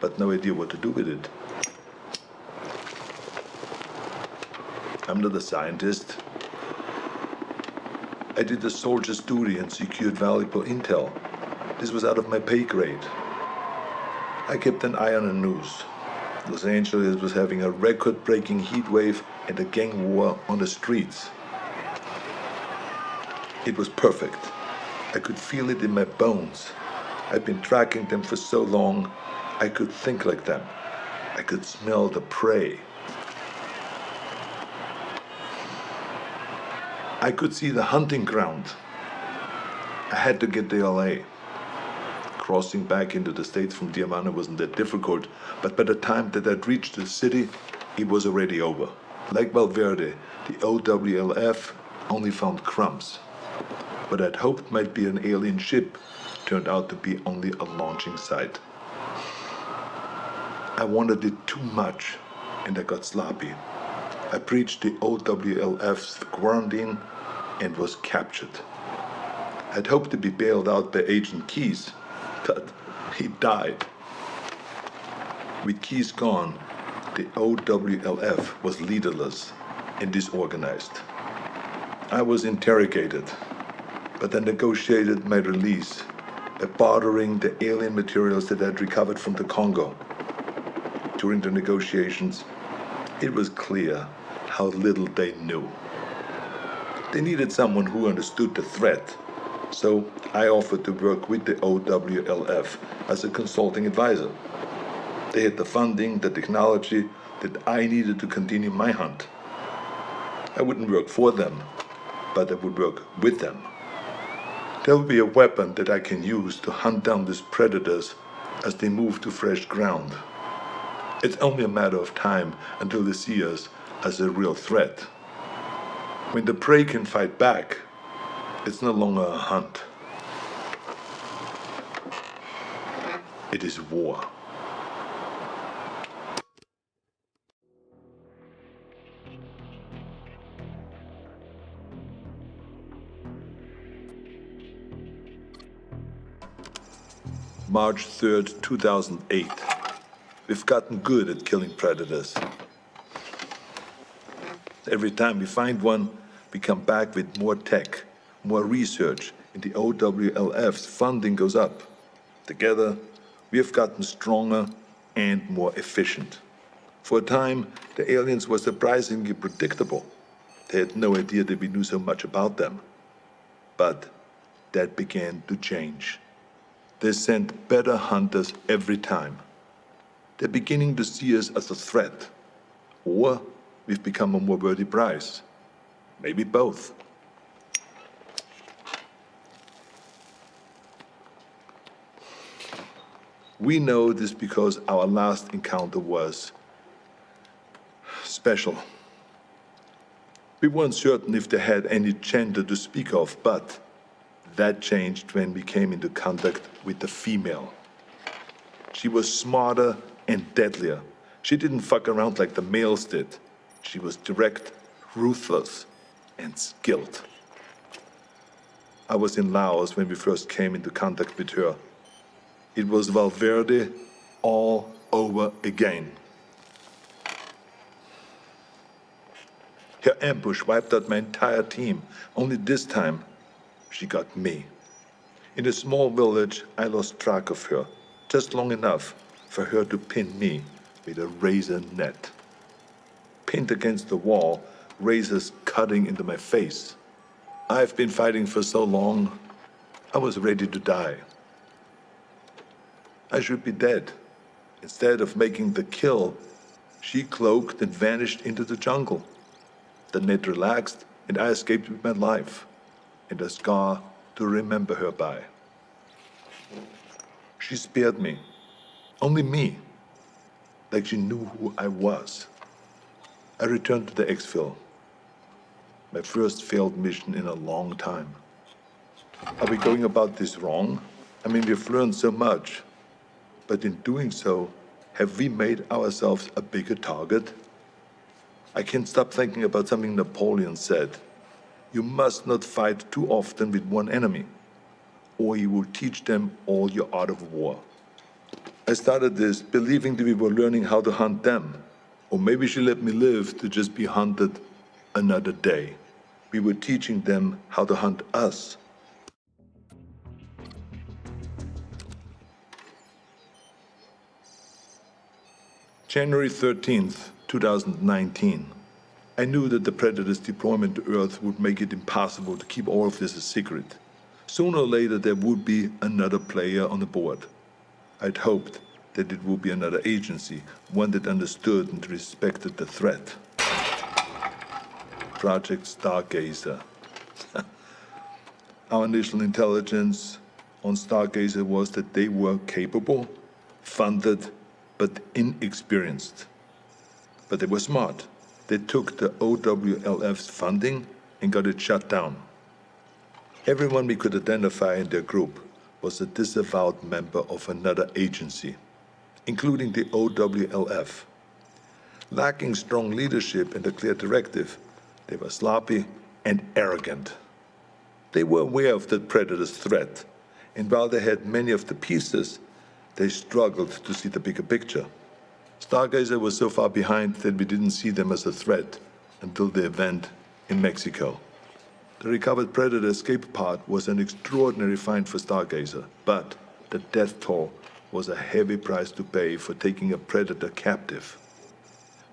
but no idea what to do with it. I'm not a scientist. I did a soldier's duty and secured valuable intel. This was out of my pay grade. I kept an eye on the news. Los Angeles was having a record-breaking heat wave and a gang war on the streets. It was perfect. I could feel it in my bones. I'd been tracking them for so long, I could think like them. I could smell the prey. I could see the hunting ground. I had to get to LA. Crossing back into the States from Tijuana wasn't that difficult, but by the time that I'd reached the city, it was already over. Like Valverde, the OWLF only found crumbs. What I'd hoped might be an alien ship turned out to be only a launching site. I wanted it too much, and I got sloppy. I breached the OWLF's quarantine and was captured. I'd hoped to be bailed out by Agent Keyes, but he died. With Keyes gone, the OWLF was leaderless and disorganized. I was interrogated, but I negotiated my release by bartering the alien materials that I'd recovered from the Congo. During the negotiations, it was clear how little they knew. They needed someone who understood the threat, so I offered to work with the OWLF as a consulting advisor. They had the funding, the technology that I needed to continue my hunt. I wouldn't work for them, but I would work with them. There will be a weapon that I can use to hunt down these predators as they move to fresh ground. It's only a matter of time until they see us as a real threat. When the prey can fight back, it's no longer a hunt. It is war. March 3rd, 2008. We've gotten good at killing predators. Every time we find one, we come back with more tech, more research, and the OWLF's funding goes up. Together, we have gotten stronger and more efficient. For a time, the aliens were surprisingly predictable. They had no idea that we knew so much about them. But that began to change. They sent better hunters every time. They're beginning to see us as a threat. Or we've become a more worthy prize. Maybe both. We know this because our last encounter was special. We weren't certain if they had any gender to speak of, but that changed when we came into contact with the female. She was smarter and deadlier. She didn't fuck around like the males did. She was direct, ruthless, and skilled. I was in Laos when we first came into contact with her. It was Valverde all over again. Her ambush wiped out my entire team. Only this time, she got me. In a small village, I lost track of her, just long enough for her to pin me with a razor net. Pinned against the wall, razors cutting into my face. I've been fighting for so long, I was ready to die. I should be dead. Instead of making the kill, she cloaked and vanished into the jungle. The net relaxed, and I escaped with my life, and a scar to remember her by. She spared me. Only me. Like she knew who I was. I returned to the exfil. My first failed mission in a long time. Are we going about this wrong? I mean, we've learned so much. But in doing so, have we made ourselves a bigger target? I can't stop thinking about something Napoleon said. You must not fight too often with one enemy, or you will teach them all your art of war. I started this believing that we were learning how to hunt them, or maybe she let me live to just be hunted another day. We were teaching them how to hunt us. January 13th, 2019. I knew that the Predator's deployment to Earth would make it impossible to keep all of this a secret. Sooner or later, there would be another player on the board. I'd hoped that it would be another agency, one that understood and respected the threat. Project Stargazer. Our initial intelligence on Stargazer was that they were capable, funded, but inexperienced. But they were smart. They took the OWLF's funding and got it shut down. Everyone we could identify in their group was a disavowed member of another agency, including the OWLF. Lacking strong leadership and a clear directive, they were sloppy and arrogant. They were aware of the Predator's threat, and while they had many of the pieces, they struggled to see the bigger picture. Stargazer was so far behind that we didn't see them as a threat until the event in Mexico. The recovered Predator escape pod was an extraordinary find for Stargazer, but the death toll was a heavy price to pay for taking a Predator captive.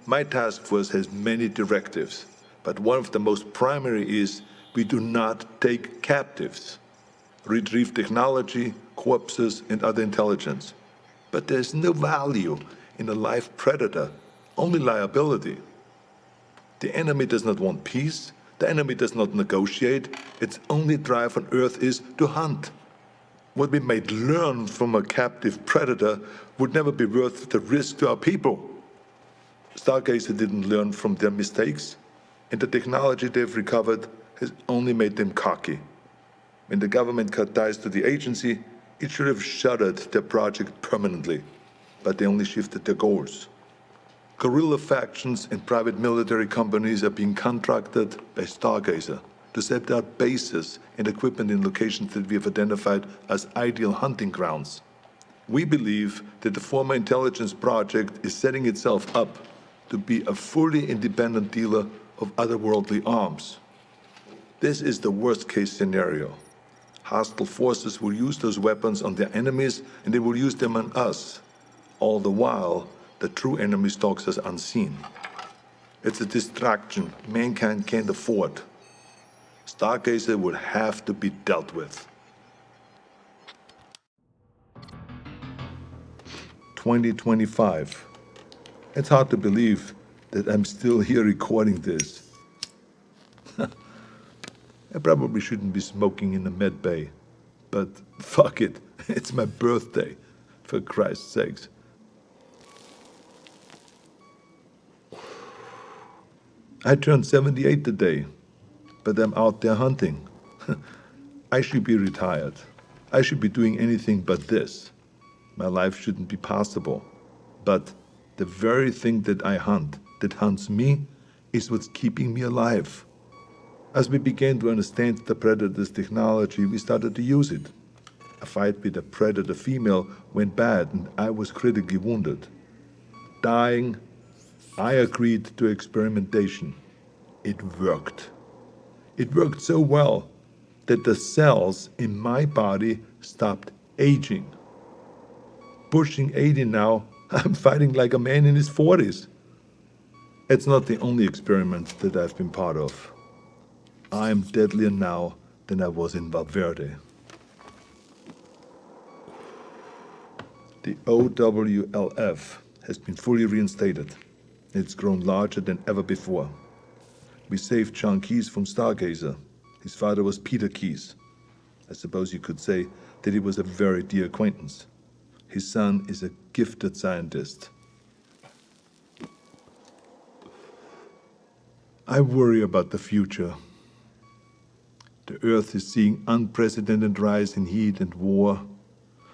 My task force has many directives, but one of the most primary is we do not take captives. Retrieve technology, corpses, and other intelligence. But there's no value in a live Predator, only liability. The enemy does not want peace. The enemy does not negotiate. Its only drive on Earth is to hunt. What we might learn from a captive Predator would never be worth the risk to our people. Stargazer didn't learn from their mistakes, and the technology they've recovered has only made them cocky. When the government cut ties to the agency, it should have shuttered their project permanently, but they only shifted their goals. Guerrilla factions and private military companies are being contracted by Stargazer to set out bases and equipment in locations that we have identified as ideal hunting grounds. We believe that the former intelligence project is setting itself up to be a fully independent dealer of otherworldly arms. This is the worst-case scenario. Hostile forces will use those weapons on their enemies, and they will use them on us. All the while, the true enemy stalks us unseen. It's a distraction mankind can't afford. Stargazer would have to be dealt with. 2025. It's hard to believe that I'm still here recording this. I probably shouldn't be smoking in the med bay, but fuck it, it's my birthday, for Christ's sakes. I turned 78 today, but I'm out there hunting. I should be retired. I should be doing anything but this. My life shouldn't be possible. But the very thing that I hunt, that hunts me, is what's keeping me alive. As we began to understand the predator's technology, we started to use it. A fight with a predator female went bad and I was critically wounded. Dying, I agreed to experimentation. It worked. It worked so well that the cells in my body stopped aging. Pushing 80 now, I'm fighting like a man in his 40s. It's not the only experiment that I've been part of. I'm deadlier now than I was in Valverde. The OWLF has been fully reinstated. It's grown larger than ever before. We saved John Keyes from Stargazer. His father was Peter Keyes. I suppose you could say that he was a very dear acquaintance. His son is a gifted scientist. I worry about the future. The Earth is seeing unprecedented rise in heat and war.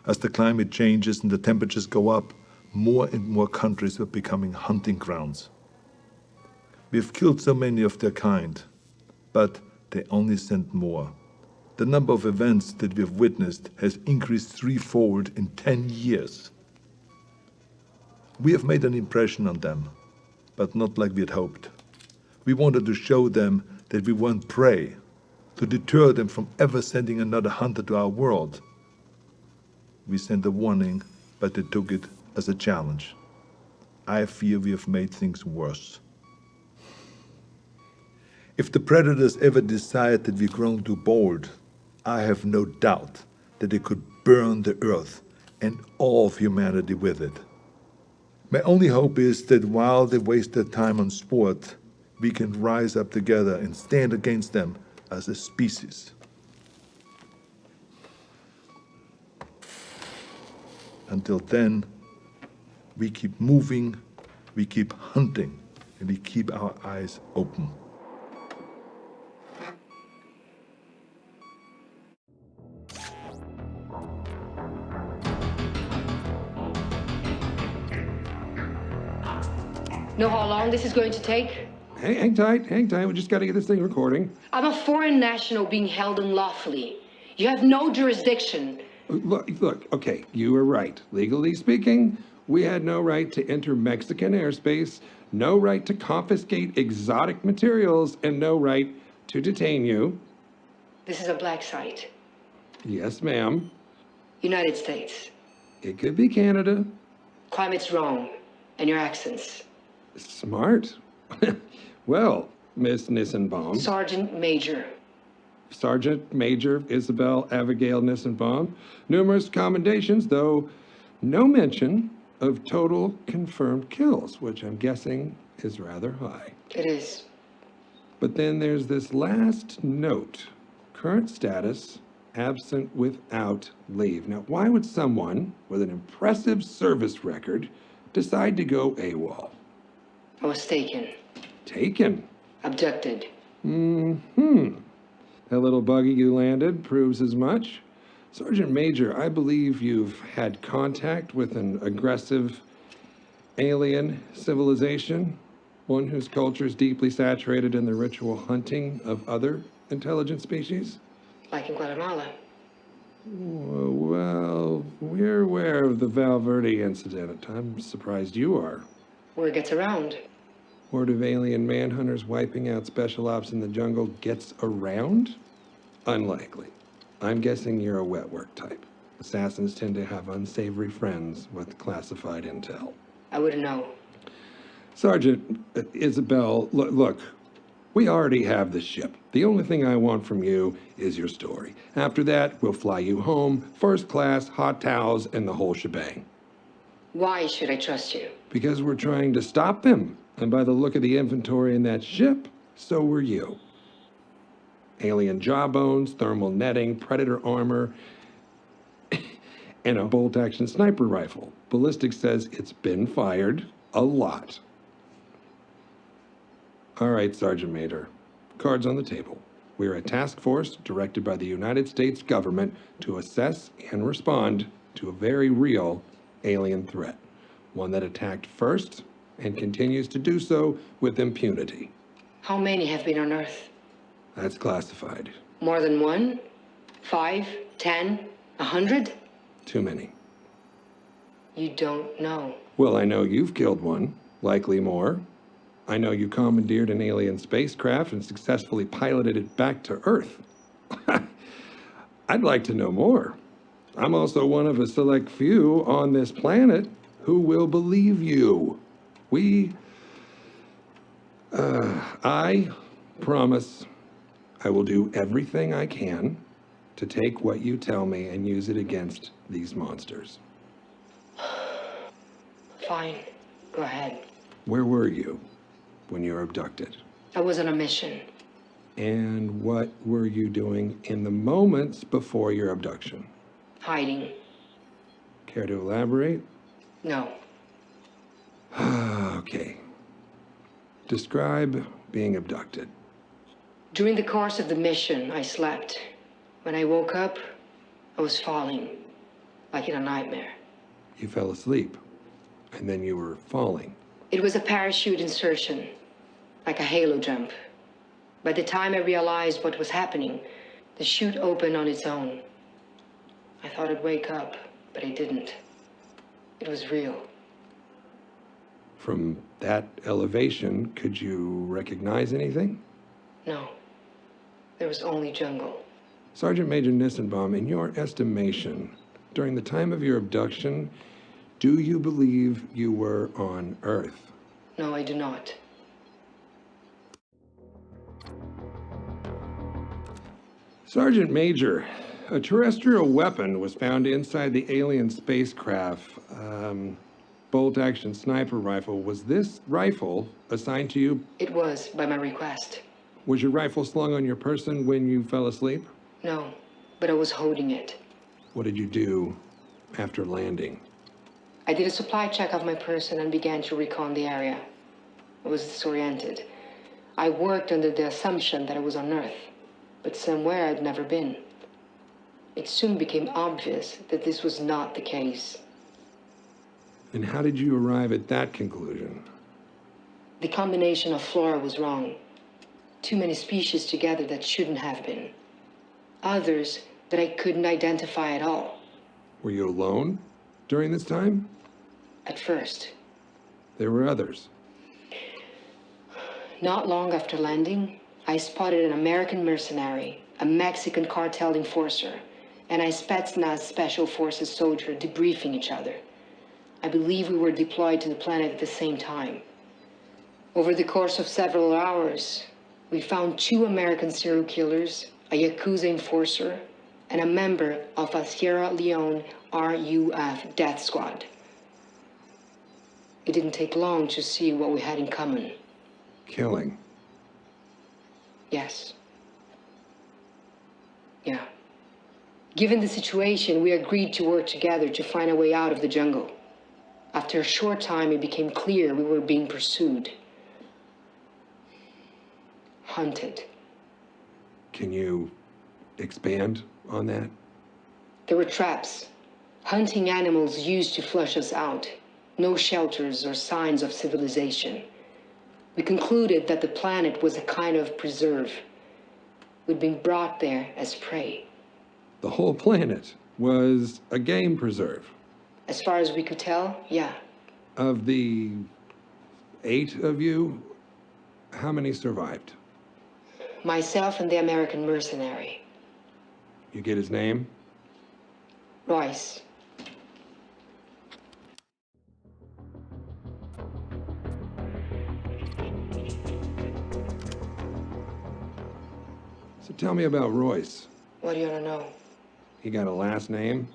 As the climate changes and the temperatures go up, more and more countries are becoming hunting grounds. We've killed so many of their kind, but they only send more. The number of events that we have witnessed has increased threefold in 10 years. We have made an impression on them, but not like we had hoped. We wanted to show them that we weren't prey, to deter them from ever sending another hunter to our world. We sent a warning, but they took it as a challenge. I fear we have made things worse. If the predators ever decide that we've grown too bold, I have no doubt that they could burn the Earth and all of humanity with it. My only hope is that while they waste their time on sport, we can rise up together and stand against them as a species. Until then, we keep moving, we keep hunting, and we keep our eyes open. Know how long this is going to take? Hang tight. We just got to get this thing recording. I'm a foreign national being held unlawfully. You have no jurisdiction. Look, okay, you were right. Legally speaking, we had no right to enter Mexican airspace, no right to confiscate exotic materials, and no right to detain you. This is a black site. Yes, ma'am. United States. It could be Canada. Climate's wrong. And your accents. Smart. Well, Miss Nissenbaum. Sergeant Major. Sergeant Major Isabel Abigail Nissenbaum. Numerous commendations, though no mention of total confirmed kills, which I'm guessing is rather high. It is. But then there's this last note. Current status, absent without leave. Now, why would someone with an impressive service record decide to go AWOL? I was taken. Taken? Abducted. That little buggy you landed proves as much. Sergeant Major, I believe you've had contact with an aggressive alien civilization, one whose culture is deeply saturated in the ritual hunting of other intelligent species? Like in Guatemala. Well, we're aware of the Valverde incident. I'm surprised you are. Word gets around. Horde of alien manhunters wiping out special ops in the jungle gets around? Unlikely. I'm guessing you're a wet work type. Assassins tend to have unsavory friends with classified intel. I wouldn't know. Sergeant Isabel, look, we already have the ship. The only thing I want from you is your story. After that, we'll fly you home, first class, hot towels, and the whole shebang. Why should I trust you? Because we're trying to stop them. And by the look of the inventory in that ship, so were you. Alien jawbones, thermal netting, predator armor, and a bolt-action sniper rifle. Ballistics says it's been fired a lot. All right, Sergeant Major. Cards on the table. We're a task force directed by the United States government to assess and respond to a very real alien threat. One that attacked first and continues to do so with impunity. How many have been on Earth? That's classified. More than one? 5, 10, 100? Too many. You don't know. Well, I know you've killed one, likely more. I know you commandeered an alien spacecraft and successfully piloted it back to Earth. I'd like to know more. I'm also one of a select few on this planet who will believe you. I promise I will do everything I can to take what you tell me and use it against these monsters. Fine. Go ahead. Where were you when you were abducted? I was on a mission. And what were you doing in the moments before your abduction? Hiding. Care to elaborate? No. Okay. Describe being abducted. During the course of the mission, I slept. When I woke up, I was falling, like in a nightmare. You fell asleep, and then you were falling. It was a parachute insertion, like a halo jump. By the time I realized what was happening, the chute opened on its own. I thought I'd wake up, but I didn't. It was real. From that elevation, could you recognize anything? No. There was only jungle. Sergeant Major Nissenbaum, in your estimation, during the time of your abduction, do you believe you were on Earth? No, I do not. Sergeant Major, a terrestrial weapon was found inside the alien spacecraft. Bolt-action sniper rifle. Was this rifle assigned to you? It was, by my request. Was your rifle slung on your person when you fell asleep? No, but I was holding it. What did you do after landing? I did a supply check of my person and began to recon the area. I was disoriented. I worked under the assumption that I was on Earth, but somewhere I'd never been. It soon became obvious that this was not the case. And how did you arrive at that conclusion? The combination of flora was wrong. Too many species together that shouldn't have been. Others that I couldn't identify at all. Were you alone during this time? At first. There were others. Not long after landing, I spotted an American mercenary, a Mexican cartel enforcer, and a Spetsnaz Special Forces soldier debriefing each other. I believe we were deployed to the planet at the same time. Over the course of several hours, we found 2 American serial killers, a Yakuza enforcer, and a member of a Sierra Leone RUF death squad. It didn't take long to see what we had in common. Killing. Yes. Yeah. Given the situation, we agreed to work together to find a way out of the jungle. After a short time, it became clear we were being pursued. Hunted. Can you expand on that? There were traps. Hunting animals used to flush us out. No shelters or signs of civilization. We concluded that the planet was a kind of preserve. We'd been brought there as prey. The whole planet was a game preserve. As far as we could tell, yeah. Of the 8 of you, how many survived? Myself and the American mercenary. You get his name? Royce. So tell me about Royce. What do you want to know? He got a last name?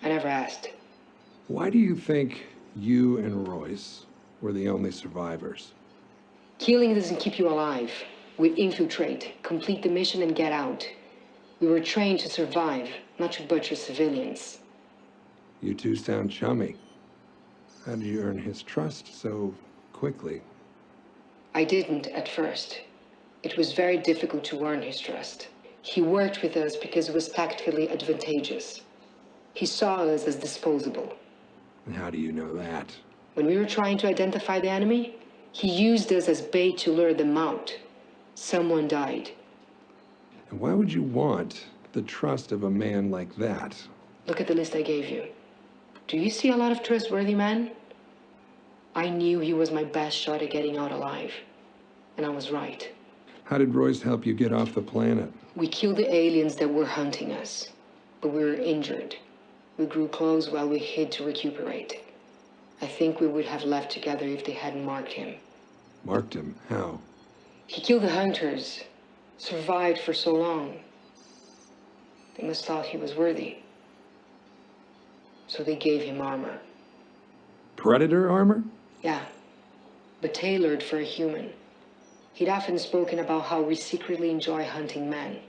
I never asked. Why do you think you and Royce were the only survivors? Killing doesn't keep you alive. We infiltrate, complete the mission, and get out. We were trained to survive, not to butcher civilians. You two sound chummy. How did you earn his trust so quickly? I didn't at first. It was very difficult to earn his trust. He worked with us because it was tactically advantageous. He saw us as disposable. And how do you know that? When we were trying to identify the enemy, he used us as bait to lure them out. Someone died. And why would you want the trust of a man like that? Look at the list I gave you. Do you see a lot of trustworthy men? I knew he was my best shot at getting out alive. And I was right. How did Royce help you get off the planet? We killed the aliens that were hunting us, but we were injured. We grew close while we hid to recuperate. I think we would have left together if they hadn't marked him. Marked him? How? He killed the hunters, survived for so long. They must thought he was worthy. So they gave him armor. Predator armor? Yeah, but tailored for a human. He'd often spoken about how we secretly enjoy hunting men,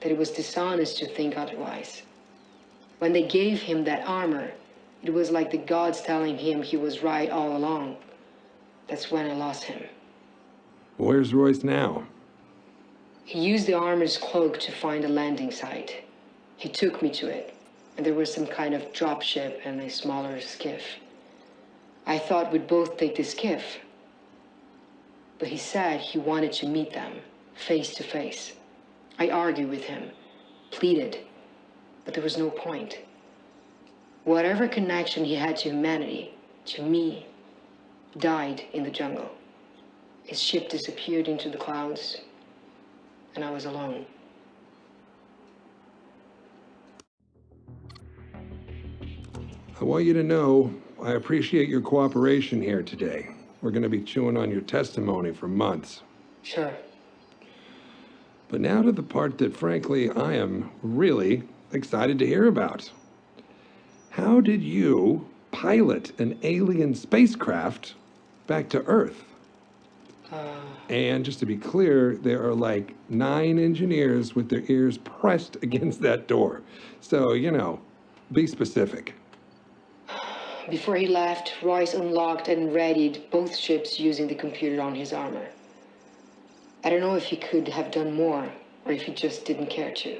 that it was dishonest to think otherwise. When they gave him that armor, it was like the gods telling him he was right all along. That's when I lost him. Where's Royce now? He used the armor's cloak to find a landing site. He took me to it, and there was some kind of dropship and a smaller skiff. I thought we'd both take the skiff, but he said he wanted to meet them, face to face. I argued with him, pleaded, but there was no point. Whatever connection he had to humanity, to me, died in the jungle. His ship disappeared into the clouds, and I was alone. I want you to know I appreciate your cooperation here today. We're going to be chewing on your testimony for months. Sure. But now to the part that, frankly, I am really excited to hear about. How did you pilot an alien spacecraft back to Earth? And just to be clear, there are like 9 engineers with their ears pressed against that door. So, you know, be specific. Before he left, Royce unlocked and readied both ships using the computer on his armor. I don't know if he could have done more, or if he just didn't care to.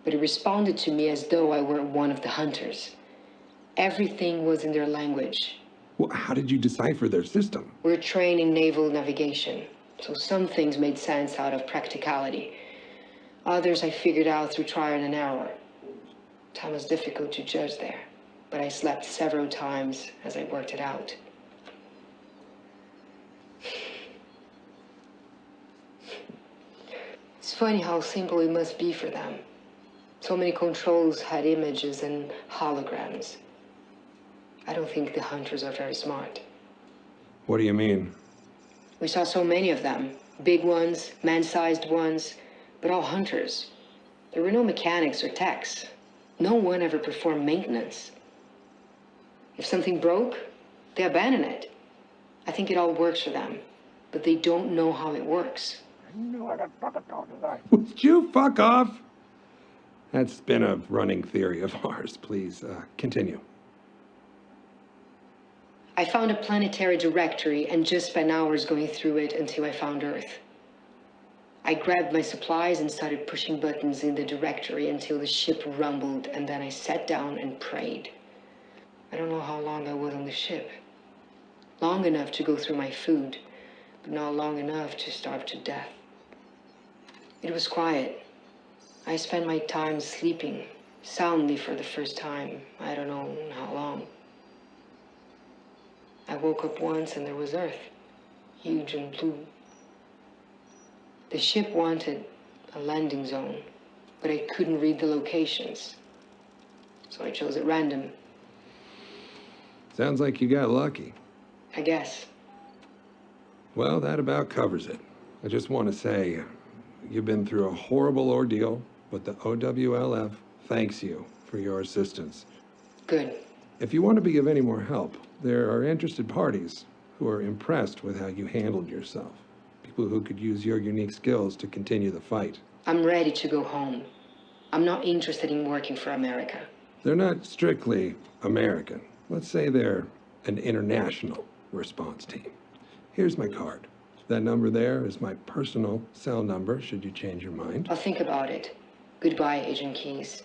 But he responded to me as though I were one of the hunters. Everything was in their language. Well, how did you decipher their system? We're trained in naval navigation, so some things made sense out of practicality. Others I figured out through trial and error. Time was difficult to judge there, but I slept several times as I worked it out. It's funny how simple it must be for them. So many controls had images and holograms. I don't think the hunters are very smart. What do you mean? We saw so many of them. Big ones, man-sized ones, but all hunters. There were no mechanics or techs. No one ever performed maintenance. If something broke, they abandon it. I think it all works for them, but they don't know how it works. Would you fuck off? That's been a running theory of ours. Please, continue. I found a planetary directory and just spent hours going through it until I found Earth. I grabbed my supplies and started pushing buttons in the directory until the ship rumbled, and then I sat down and prayed. I don't know how long I was on the ship. Long enough to go through my food, but not long enough to starve to death. It was quiet. I spent my time sleeping soundly for the first time. I don't know how long. I woke up once and there was Earth, huge and blue. The ship wanted a landing zone, but I couldn't read the locations, so I chose at random. Sounds like you got lucky. I guess. Well, that about covers it. I just want to say, You've been through a horrible ordeal, but the OWLF thanks you for your assistance. Good. If you want to be of any more help, there are interested parties who are impressed with how you handled yourself. People who could use your unique skills to continue the fight. I'm ready to go home. I'm not interested in working for America. They're not strictly American. Let's say they're an international response team. Here's my card. That number there is my personal cell number, should you change your mind. I'll think about it. Goodbye, Agent Keys.